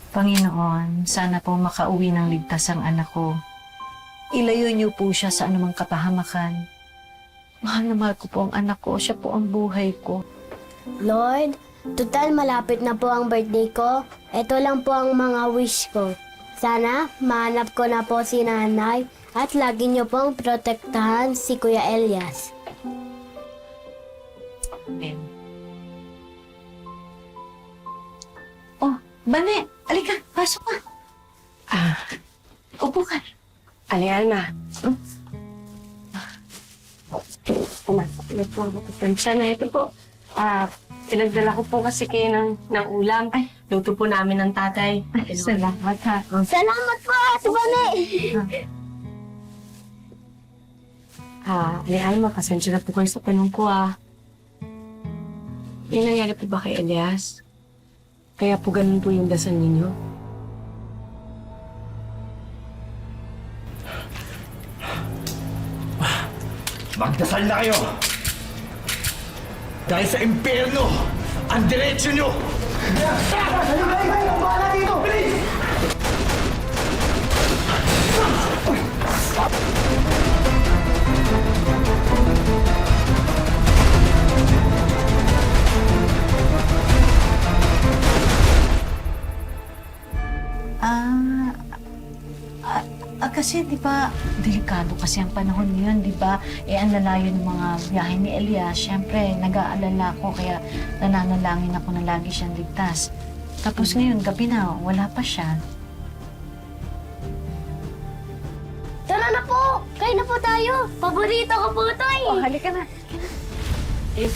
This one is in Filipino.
Panginoon, sana po makauwi ng ligtas ang anak ko. Ilayo niyo po siya sa anumang kapahamakan. Mahal na mahal ko po ang anak ko. Siya po ang buhay ko. Lord, total malapit na po ang birthday ko. Ito lang po ang mga wish ko. Sana mahanap ko na po si nanay at lagi niyo pong protektahan si Kuya Elias. Amen. Oh, Bane, alika, pasok ka. Upo ka. Alma. Ito po ako pasensya na. Ito po. Pinagdala ko po kasi kayo ng ulam. Ay. Luto po namin ng tatay. Salamat ha. Salamat po, Ate Bane! Alma, pasensya na po kayo sa tanong ko May nangyari po ba kay Elias? Kaya po ganun po yung dasal ninyo? Magdasal na kayo! Dahil sa impyerno, ang diretsyo nyo! Kasi di ba, delikado kasi ang panahon ngayon, di ba? Ang lalayo ng mga biyahe ni Elias. Siyempre, nag-aalala ko, kaya nananalangin ako na lagi siyang ligtas. Tapos ngayon, gabi na, wala pa siya. Tara na po! Kain na po tayo! Paborito ko po ito eh! Halika na. Eh,